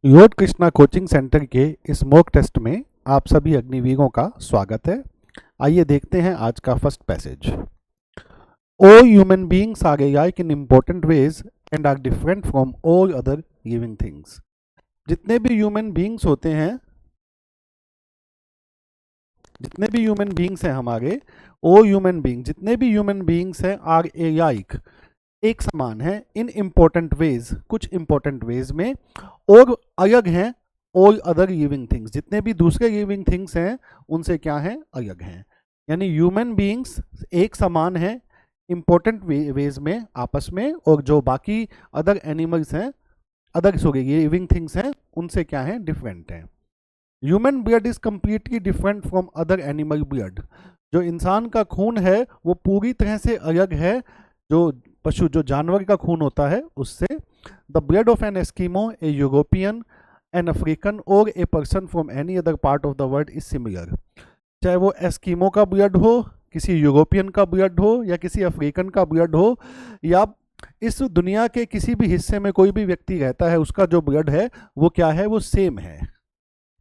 Your Krishna coaching centre के इस mock test में आप सभी अग्निवीरों का स्वागत है। आइए देखते हैं आज का first passage. All human beings are alike in important ways and are different from all other living things. जितने भी ह्यूमन बीइंग्स होते हैं, जितने भी ह्यूमन बीइंग्स हैं हमारे, ओ ह्यूमन बीइंग, जितने भी ह्यूमन बीइंग्स हैं आर एलाइक, एक समान है इन इम्पोर्टेंट वेज, कुछ इम्पोर्टेंट वेज में, और अलग हैं ऑल अदर लिविंग थिंग्स, जितने भी दूसरे लिविंग थिंग्स हैं उनसे क्या हैं, अलग हैं। यानी ह्यूमन बीइंग्स एक समान है इम्पोर्टेंट वेज में आपस में, और जो बाकी अदर एनिमल्स हैं, अदर सॉरी लिविंग थिंग्स हैं, उनसे क्या हैं, डिफरेंट हैं। Human blood is completely different from other animal blood. जो इंसान का खून है वो पूरी तरह से अलग है जो पशु, जो जानवर का खून होता है उससे। The blood of an Eskimo, a European, an African और a person from any other part of the world is similar. चाहे वो एस्किमो का ब्लड हो, किसी यूरोपियन का ब्लड हो, या किसी अफ्रीकन का ब्लड हो, या इस दुनिया के किसी भी हिस्से में कोई भी व्यक्ति रहता है, उसका जो ब्लड है वो क्या है, वो सेम है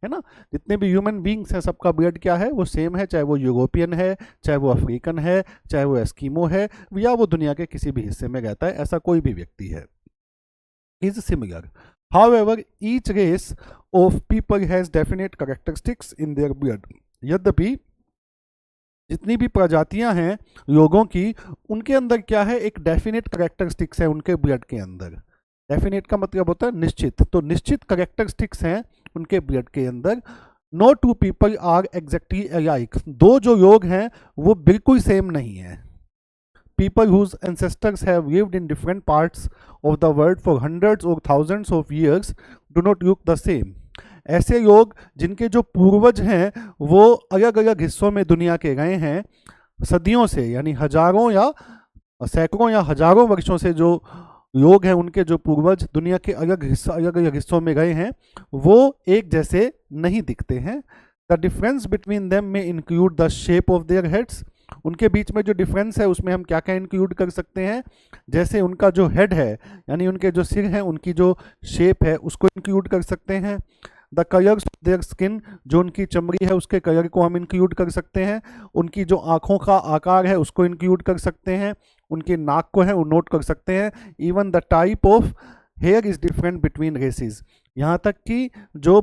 ना। जितने भी ह्यूमन बींग्स हैं सबका ब्लड क्या है, वो सेम है, चाहे वो यूरोपियन है, चाहे वो अफ्रीकन है, चाहे वो एस्किमो है, या वो दुनिया के किसी भी हिस्से में रहता है, ऐसा कोई भी व्यक्ति है, is similar. However each race of people has definite characteristics in their blood. यद्यपि जितनी भी प्रजातियां हैं लोगों की, उनके अंदर क्या है, एक डेफिनेट कैरेक्टरिस्टिक्स है उनके ब्लड के अंदर। डेफिनेट का मतलब होता है निश्चित, तो निश्चित कैरेक्टरिस्टिक्स हैं उनके ब्लड के अंदर। No two people are exactly alike, दो जो लोग हैं वो बिल्कुल सेम नहीं है। People whose ancestors have lived in different parts of the world for hundreds और thousands of years do not look the same. ऐसे लोग जिनके जो पूर्वज हैं वो अलग अलग हिस्सों में दुनिया के गए हैं सदियों से, यानी हजारों या सैकड़ों या हजारों वर्षों से जो लोग हैं, उनके जो पूर्वज दुनिया के अलग अलग हिस्सों में गए हैं, वो एक जैसे नहीं दिखते हैं। द डिफरेंस बिटवीन देम में include the shape of their heads. उनके बीच में जो डिफरेंस है उसमें हम क्या क्या इंक्लूड कर सकते हैं, जैसे उनका जो हेड है, यानी उनके जो सिर है, उनकी जो शेप है उसको इंक्लूड कर सकते हैं। The colours of their skin, जो उनकी चमड़ी है उसके कलर को हम इंक्लूड कर सकते हैं। उनकी जो आँखों का आकार है उसको इंक्लूड कर सकते हैं। उनके नाक को है वो नोट कर सकते हैं। Even the type of hair is different between races, यहाँ तक कि जो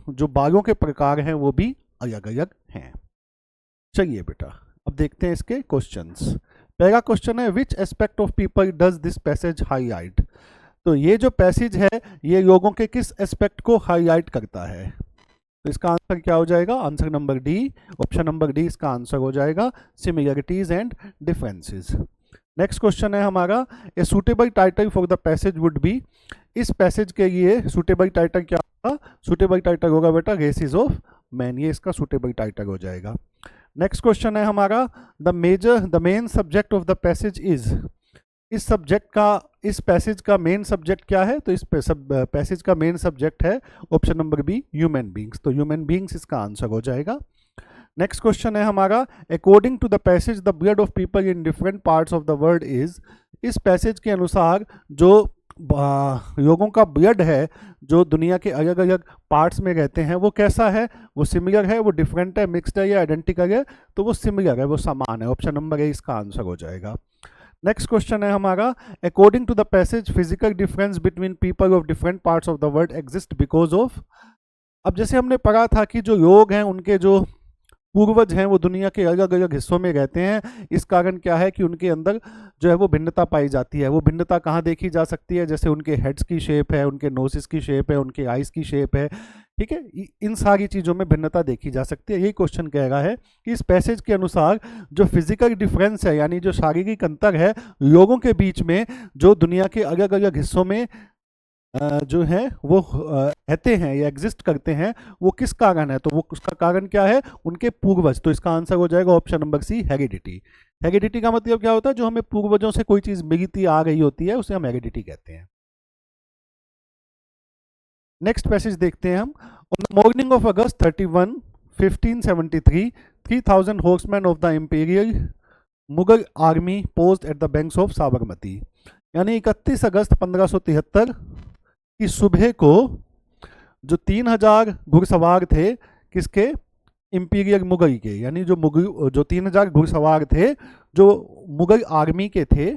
जो बालों के प्रकार हैं वो भी अलग अलग हैं। चलिए बेटा अब देखते हैं इसके क्वेश्चंस। पहला क्वेश्चन है, which aspect of people does this passage highlight. तो ये जो पैसेज है ये लोगों के किस एस्पेक्ट को हाईलाइट करता है, तो इसका आंसर क्या हो जाएगा, answer number D, option number D इसका आंसर हो जाएगा, similarities and differences. Next question है हमारा, a suitable title for the passage would be. इस पैसेज के लिए सुटेबल टाइटल क्या होगा, सुटेबल टाइटल होगा बेटा रेसेस ऑफ मैन, ये इसका सुटेबल टाइटल हो जाएगा। नेक्स्ट क्वेश्चन है हमारा, the main subject of the passage is. इस सब्जेक्ट का, इस पैसेज का मेन सब्जेक्ट क्या है, तो इस पैसेज का मेन सब्जेक्ट है option number B, human beings, तो ह्यूमन बींग्स इसका आंसर हो जाएगा। नेक्स्ट क्वेश्चन है हमारा, according to the passage the blood of people in different parts of the world is. इस पैसेज के अनुसार जो लोगों का ब्लड है जो दुनिया के अलग अलग पार्ट्स में रहते हैं वो कैसा है, वो सिमिलर है, वो डिफरेंट है, मिक्सड है या आइडेंटिकल है, तो वो सिमिलर है, वो समान है, ऑप्शन नंबर ए इसका आंसर हो जाएगा। नेक्स्ट क्वेश्चन है हमारा, according to the passage physical difference between people of different parts of the world exist because of. अब जैसे हमने पढ़ा था कि जो लोग हैं उनके जो पूर्वज हैं वो दुनिया के अलग अलग हिस्सों में रहते हैं, इस कारण क्या है कि उनके अंदर जो है वो भिन्नता पाई जाती है। वो भिन्नता कहाँ देखी जा सकती है, जैसे उनके हेड्स की शेप है, उनके नोसिस की शेप है, उनके आइज़ की शेप है, ठीक है, इन सारी चीज़ों में भिन्नता देखी जा सकती है। यही क्वेश्चन कह रहा है कि इस पैसेज के अनुसार जो फिजिकल डिफरेंस है, यानी जो शारीरिक अंतर है लोगों के बीच में, जो दुनिया के अलग अलग हिस्सों में जो है वो रहते हैं या एग्जिस्ट करते हैं, वो किस कारण है, तो वो उसका कारण क्या है, उनके पूर्वज, तो इसका आंसर हो जाएगा option number C, heredity. Heredity का मतलब क्या होता है, जो हमें पूर्वजों से कोई चीज मिलती आ रही होती है उसे हम हेरिडिटी कहते हैं। नेक्स्ट पैसेज देखते हैं हम। On the morning of August 31, 1573, 3000 horsemen of the imperial Mughal army posed at the banks of Sabarmati. यानी 31 अगस्त 1573 कि सुबह को जो 3000 घुड़सवार थे, किसके, इंपीरियल मुगल के, यानी जो मुगल जो 3000 घुड़सवार थे जो मुगल आर्मी के थे,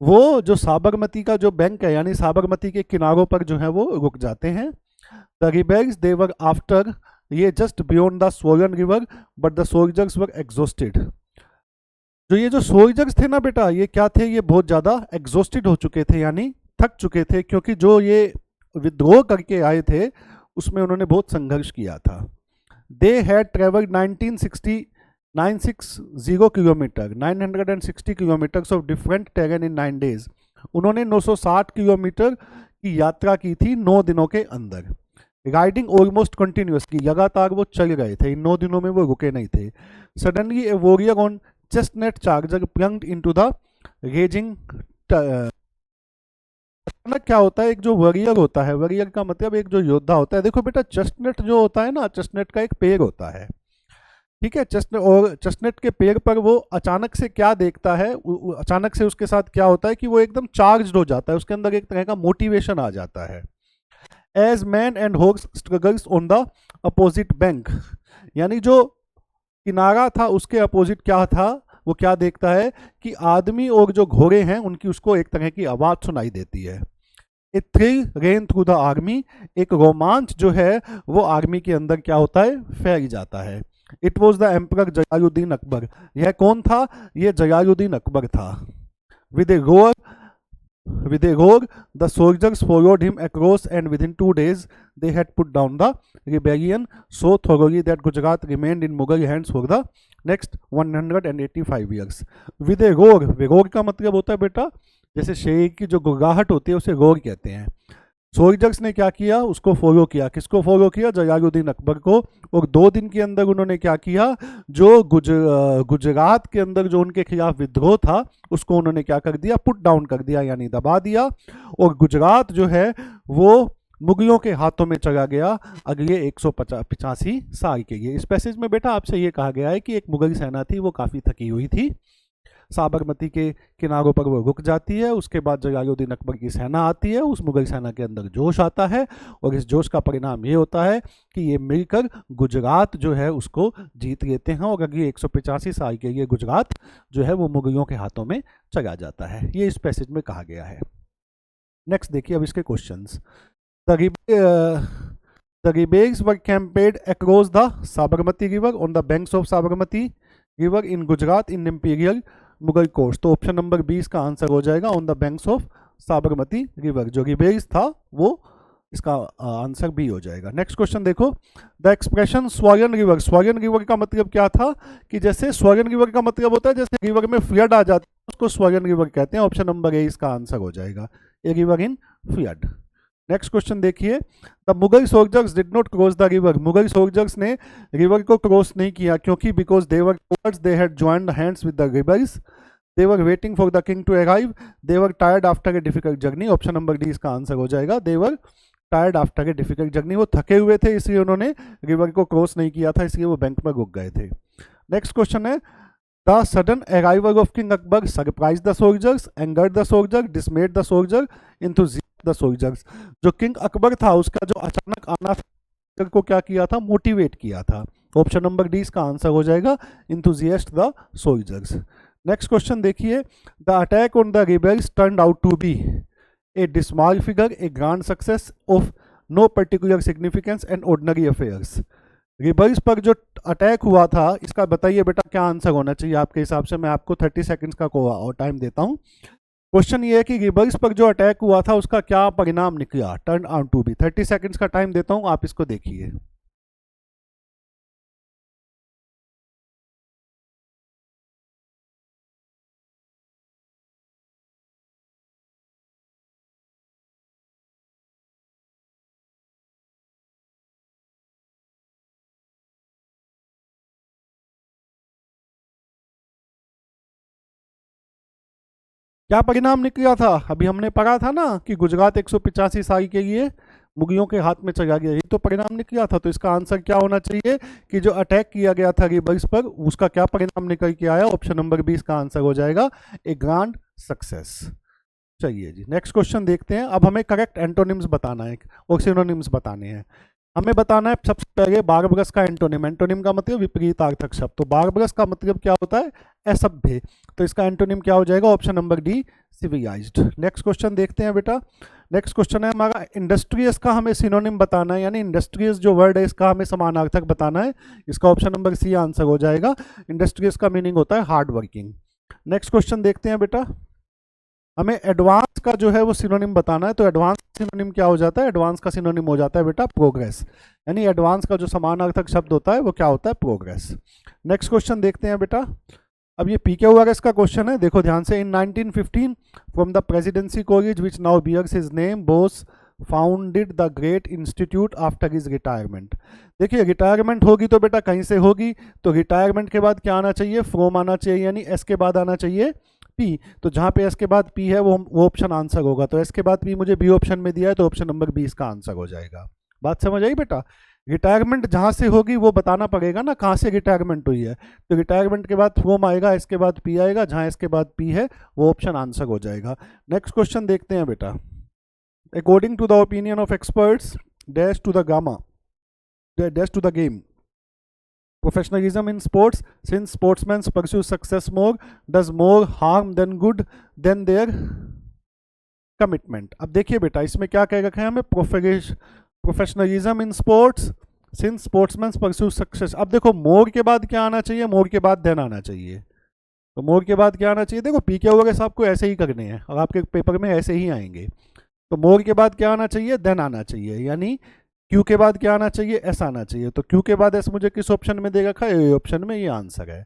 वो जो साबरमती का जो बैंक है यानी साबरमती के किनारों पर जो है वो रुक जाते हैं। The rebels they were after, ये just beyond the Solan river but the soldiers were exhausted. जो ये जो सोल्जर्स थे ना बेटा, ये क्या थे, ये बहुत ज़्यादा एग्जॉस्टेड हो चुके थे, यानी थक चुके थे, क्योंकि जो ये विद्रोह करके आए थे उसमें उन्होंने बहुत संघर्ष किया था। They had travelled 960 kilometre 960 kilometres of different terrain in 9 days. उन्होंने 960 किलोमीटर की यात्रा की थी 9 दिनों के अंदर। राइडिंग ऑलमोस्ट कंटिन्यूसली, लगातार वो चल रहे थे, इन 9 दिनों में वो रुके नहीं थे। Suddenly A warrior on chestnut charger plunged into the raising. अचानक क्या होता है, एक जो वॉरियर होता है, वॉरियर का मतलब एक जो योद्धा होता है, देखो बेटा चेस्टनट जो होता है ना, चेस्टनट का एक पेड़ होता है, ठीक है, चेस्टनट, और चेस्टनट के पेड़ पर वो अचानक से क्या देखता है, अचानक से उसके साथ क्या होता है कि वो एकदम चार्ज्ड हो जाता है, उसके अंदर एक तरह का मोटिवेशन आ जाता है। As man and horse struggles on the opposite bank, यानी जो किनारा था उसके अपोजिट क्या था, वो क्या देखता है कि आदमी और जो घोड़े हैं उनकी उसको एक तरह की आवाज़ सुनाई देती है। A thrill ran through the army, एक रोमांच जो है वो आर्मी के अंदर क्या होता है, फैल जाता है। It was the emperor Jalaluddin Akbar, यह कौन था, यह जलालुद्दीन अकबर था। With A roar With a roar, the soldiers followed him across, and within 2 days they had put down the rebellion so thoroughly that Gujarat remained in Mughal hands for the next 185 years. With a roar, roar का मतलब होता है बेटा, जैसे शेर की जो गुर्राहट होती है उसे रोर कहते हैं। सोल्जर्स ने क्या किया, उसको फॉलो किया, किसको फॉलो किया, जलालुद्दीन अकबर को। और 2 दिन के अंदर उन्होंने क्या किया, जो गुजरात के अंदर जो उनके खिलाफ विद्रोह था उसको उन्होंने क्या कर दिया, पुट डाउन कर दिया, यानी दबा दिया। और गुजरात जो है वो मुगलों के हाथों में चला गया अगले 185 साल के लिए। इस पैसेज में बेटा आपसे ये कहा गया है कि एक मुगल सेना थी, वो काफ़ी थकी हुई थी, साबरमती के किनारों पर वो रुक जाती है, उसके बाद जलालुद्दीन अकबर की सेना आती है, उस मुगल सेना के अंदर जोश आता है, और इस जोश का परिणाम ये होता है कि ये मिलकर गुजरात जो है उसको जीत लेते हैं, और अगले 185 साल के लिए गुजरात जो है वो मुगलों के हाथों में चला जाता है। ये इस पैसेज में कहा गया है। नेक्स्ट देखिए अब इसके questions. The rebels were campaigned across the Sabarmati River on the banks of Sabarmati River in Gujarat in Imperial Mughal course. तो ऑप्शन नंबर 20 का आंसर हो जाएगा on the banks of Sabarmati river. जो रिबेल्स था वो इसका आंसर बी हो जाएगा। नेक्स्ट क्वेश्चन देखो, द एक्सप्रेशन स्वर्ण रिवर, स्वर्ण रिवर का मतलब क्या था, कि जैसे स्वर्ण रिवर का मतलब होता है जैसे रिवर में फ्लड आ जाता है उसको स्वर्ण रिवर कहते हैं। ऑप्शन नंबर ए इसका आंसर हो जाएगा, a river in flood. Next question देखिए, the Mughal soldiers did not cross the river, Mughal soldiers ने रिवर को क्रॉस नहीं किया, क्योंकि because they were towards they had joined hands with the rebels, they were waiting for the king to arrive, they were tired after a difficult journey. Option number D इसका answer हो जाएगा, they were tired after a difficult journey. वो थके हुए थे इसलिए उन्होंने river को क्रॉस नहीं किया था, इसलिए वो बैंक में रुक गए थे। नेक्स्ट क्वेश्चन है, the sudden arrival of king Akbar surprise the soldiers, angered the soldier, डिसमेड the soldier, enthusiast the soldiers. जो किंग अकबर था उसका जो अचानक आना को क्या किया था, मोटिवेट किया था। ऑप्शन नंबर डी इसका आंसर हो जाएगा, enthusiast the soldiers. Next question देखिए, the attack on the rebels turned out to be a dismal figure, a grand success of no particular significance and ordinary affairs. Rebels पर जो attack हुआ था इसका बताइए बेटा क्या आंसर होना चाहिए आपके हिसाब से। मैं आपको 30 सेकंड्स का और टाइम देता हूं। क्वेश्चन ये है कि रिबल्स पर जो अटैक हुआ था उसका क्या परिणाम निकला, turn out to be. 30 seconds का टाइम देता हूं, आप इसको देखिए। क्या परिणाम निकला था, अभी हमने पढ़ा था ना कि गुजरात 185 साल के लिए मुगलों के हाथ में चला गया, ये तो परिणाम निकला था। तो इसका आंसर क्या होना चाहिए कि जो अटैक किया गया था रिबल्स पर उसका क्या परिणाम निकल के आया। ऑप्शन नंबर 20 का आंसर हो जाएगा, ए ग्रांड सक्सेस। चाहिए जी। नेक्स्ट क्वेश्चन देखते हैं। अब हमें करेक्ट एंटोनिम्स बताना है और सिनोनिम्स बताने हैं। हमें बताना है सबसे पहले बारबरस का एंटोनिम। एंटोनिम का मतलब विपरीतार्थक शब्द। तो बारबरस का मतलब क्या होता है? असभ्य। तो इसका एंटोनिम क्या हो जाएगा? Option number D, civilized. Next question देखते हैं बेटा। नेक्स्ट क्वेश्चन है हमारा इंडस्ट्रियस का हमें सिनोनिम बताना है, यानी इंडस्ट्रियस जो वर्ड है इसका हमें समानार्थक बताना है। इसका ऑप्शन नंबर सी आंसर हो जाएगा। इंडस्ट्रियस का मीनिंग होता है हार्ड वर्किंग। नेक्स्ट क्वेश्चन देखते हैं बेटा। हमें एडवांस का जो है वो सिनोनिम बताना है। तो एडवांस सिनोनिम क्या हो जाता है? एडवांस का सिनोनिम हो जाता है बेटा प्रोग्रेस। यानी एडवांस का जो समानार्थक शब्द होता है वो क्या होता है? प्रोग्रेस। नेक्स्ट क्वेश्चन देखते हैं बेटा। अब ये PQRS का क्वेश्चन है, देखो ध्यान से। In 1915 from the presidency college which now bears his name Bose founded the great institute after his retirement. देखिए रिटायरमेंट होगी तो बेटा कहीं से होगी, तो रिटायरमेंट के बाद क्या आना चाहिए? फ्रॉम आना चाहिए, यानी एस के बाद आना चाहिए पी। तो जहाँ पे एस के बाद पी है वो ऑप्शन आंसर होगा। तो एस के बाद पी मुझे बी ऑप्शन में दिया है, तो ऑप्शन नंबर बी इसका आंसर हो जाएगा। बात समझ आई बेटा? रिटायरमेंट जहाँ से होगी वो बताना पड़ेगा ना, कहाँ से रिटायरमेंट हुई है। तो रिटायरमेंट के बाद फ्रॉम आएगा, इसके बाद पी आएगा, जहाँ इसके बाद पी है वो ऑप्शन आंसर हो जाएगा। नेक्स्ट क्वेश्चन देखते हैं बेटा। According to the opinion of experts dash to the gamma dash to the game professionalism in sports, since sportsmen pursue success more, does more harm than good than their commitment। अब देखिए बेटा इसमें क्या कह रखा है हमें? Professionalism in sports since sportsman pursue success. अब देखो मोर के बाद क्या आना चाहिए? मोर के बाद देन आना चाहिए। तो मोर के बाद क्या आना चाहिए? देखो PQRS आपको ऐसे ही करने हैं और आपके पेपर में ऐसे ही आएंगे। तो मोर के बाद क्या आना चाहिए? देन आना चाहिए। यानी क्यू के बाद क्या आना चाहिए? एस आना चाहिए। तो क्यू के बाद एस मुझे किस ऑप्शन में दे रखा है? ए ऑप्शन में। ये आंसर है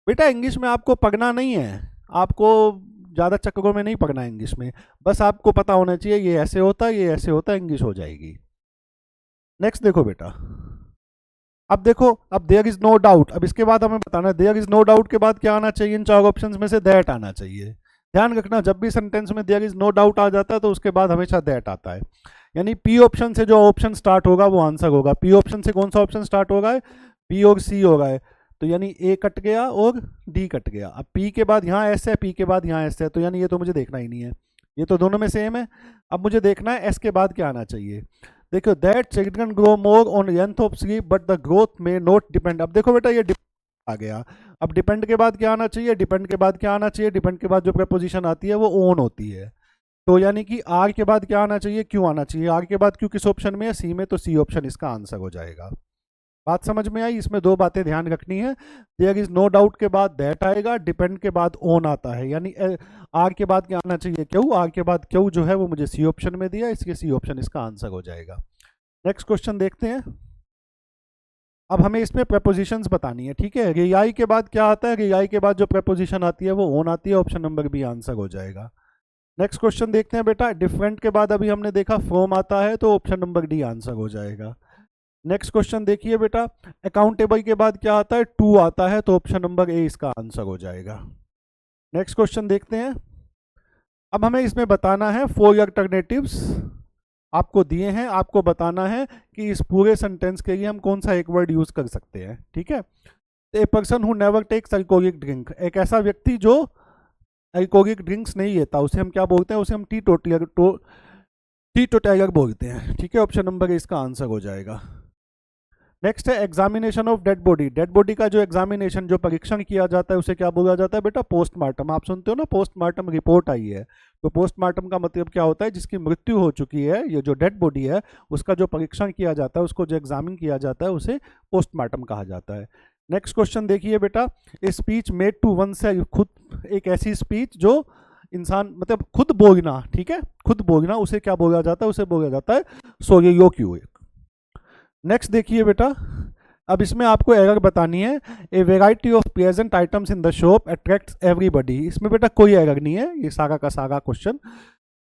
बेटा। इंग्लिश में आपको पढ़ना नहीं है, आपको ज़्यादा चक्करों में नहीं पढ़ना है इंग्लिश में, बस आपको पता होना चाहिए ये ऐसे होता है, ये ऐसे होता है, इंग्लिश हो जाएगी। नेक्स्ट देखो बेटा। अब देखो, अब देयर इज नो डाउट, अब इसके बाद हमें बताना है देयर इज नो डाउट के बाद क्या आना चाहिए? इन चार ऑप्शंस में से दैट आना चाहिए। ध्यान रखना जब भी सेंटेंस में देयर इज नो डाउट आ जाता है तो उसके बाद हमेशा दैट आता है। यानी पी ऑप्शन से जो ऑप्शन स्टार्ट होगा वो आंसर होगा। पी ऑप्शन से कौन सा ऑप्शन स्टार्ट होगा है? बी और सी होगा है। तो यानी ए कट गया और डी कट गया। अब पी के बाद यहाँ एस है, पी के बाद यहाँ एस है, तो यानी ये तो मुझे देखना ही नहीं है, ये तो दोनों में सेम है। अब मुझे देखना है एस के बाद क्या आना चाहिए। देखो that children grow more on length of sleep but the growth में नॉट डिपेंड। अब देखो बेटा ये आ गया। अब डिपेंड के बाद क्या आना चाहिए? डिपेंड के बाद क्या आना चाहिए? डिपेंड के बाद जो प्रपोजिशन आती है वो ओन होती है। तो यानी कि आर के बाद क्या आना चाहिए? क्यों आना चाहिए। आर के बाद क्यों किस ऑप्शन में है? सी में। तो सी ऑप्शन इसका आंसर हो जाएगा। बात समझ में आई? इसमें दो बातें ध्यान रखनी है। देयर इज नो डाउट के बाद दैट आएगा, डिपेंड के बाद ओन आता है। यानी आर के बाद क्या आना चाहिए? क्यों। आर के बाद क्यों जो है वो मुझे सी ऑप्शन में दिया, इसलिए सी ऑप्शन इसका आंसर हो जाएगा। नेक्स्ट क्वेश्चन देखते हैं। अब हमें इसमें प्रपोजिशंस बतानी है, ठीक है। रियाई के बाद क्या आता है? रियाई के बाद जो प्रपोजिशन आती है वो ओन आती है। ऑप्शन नंबर बी आंसर हो जाएगा। नेक्स्ट क्वेश्चन देखते हैं बेटा। डिफरेंट के बाद अभी हमने देखा फ्रॉम आता है, तो ऑप्शन नंबर डी आंसर हो जाएगा। नेक्स्ट क्वेश्चन देखिए बेटा। अकाउंटेबल के बाद क्या आता है? टू आता है, तो ऑप्शन नंबर ए इसका आंसर हो जाएगा। नेक्स्ट क्वेश्चन देखते हैं। अब हमें इसमें बताना है 4 अल्टरनेटिव्स आपको दिए हैं, आपको बताना है कि इस पूरे सेंटेंस के लिए हम कौन सा एक वर्ड यूज कर सकते हैं, ठीक है। A person who never takes alcoholic drink, एक ऐसा व्यक्ति जो अल्कोहलिक ड्रिंक्स नहीं लेता, उसे हम क्या बोलते हैं? उसे हम टीटोटैलर बोलते हैं, ठीक है। ऑप्शन नंबर इसका आंसर हो जाएगा। नेक्स्ट है examination of dead body. Dead body का जो एग्जामिनेशन, जो परीक्षण किया जाता है, उसे क्या बोला जाता है बेटा? पोस्टमार्टम। आप सुनते हो ना पोस्टमार्टम रिपोर्ट आई है, तो पोस्टमार्टम का मतलब क्या होता है? जिसकी मृत्यु हो चुकी है, ये जो डेड बॉडी है उसका जो परीक्षण किया जाता है, उसको जो एग्जामिन किया जाता है, उसे पोस्टमार्टम कहा जाता है। नेक्स्ट क्वेश्चन देखिए बेटा। स्पीच मेड टू वन से, खुद एक ऐसी स्पीच जो इंसान मतलब खुद बोलना, ठीक है, खुद बोलना, उसे क्या बोला जाता है? उसे बोला जाता है सोलिलोक्यू। नेक्स्ट देखिए बेटा। अब इसमें आपको एरर बतानी है। A variety of present items in the shop attracts everybody. इसमें बेटा कोई एरर नहीं है, ये सारा का सारा क्वेश्चन,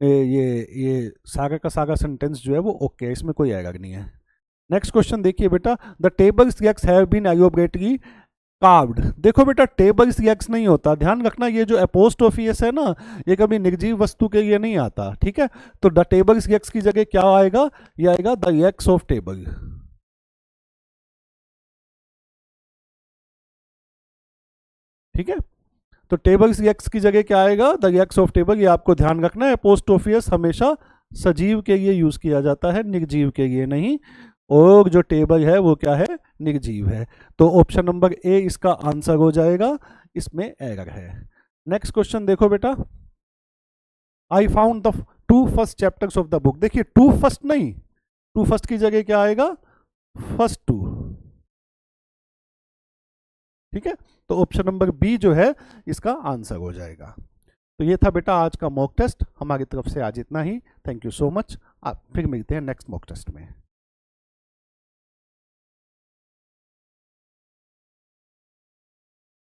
ये सारा का सारा सेंटेंस जो है वो ओके है, इसमें कोई एरर नहीं है। नेक्स्ट क्वेश्चन देखिए बेटा। The tables yucks have been elaborately carved. देखो बेटा टेबल्स यक्स नहीं होता, ध्यान रखना। ये जो एपोस्ट्रोफियस है ना, ये कभी निर्जीव वस्तु के लिए नहीं आता, ठीक है। तो द टेबल्स यक्स की जगह क्या आएगा? ये आएगा द यक्स ऑफ टेबल, ठीक है। तो टेबल एक्स की जगह क्या आएगा, द एक्स ऑफ टेबल, ये आपको ध्यान रखना है। अपोस्ट्रोफियस हमेशा सजीव के लिए यूज किया जाता है, निर्जीव के लिए नहीं। और जो टेबल है वो क्या है, निर्जीव है। तो ऑप्शन नंबर ए इसका आंसर हो जाएगा, इसमें एरर है। नेक्स्ट क्वेश्चन देखो बेटा, I found the 2 first chapters of the book. देखिए 2 फर्स्ट नहीं, 2 फर्स्ट की जगह क्या आएगा, फर्स्ट 2। ठीक है, तो ऑप्शन नंबर बी जो है इसका आंसर हो जाएगा। तो ये था बेटा आज का मॉक टेस्ट, हमारी तरफ से आज इतना ही। थैंक यू सो मच, आप फिर मिलते हैं नेक्स्ट मॉक टेस्ट में।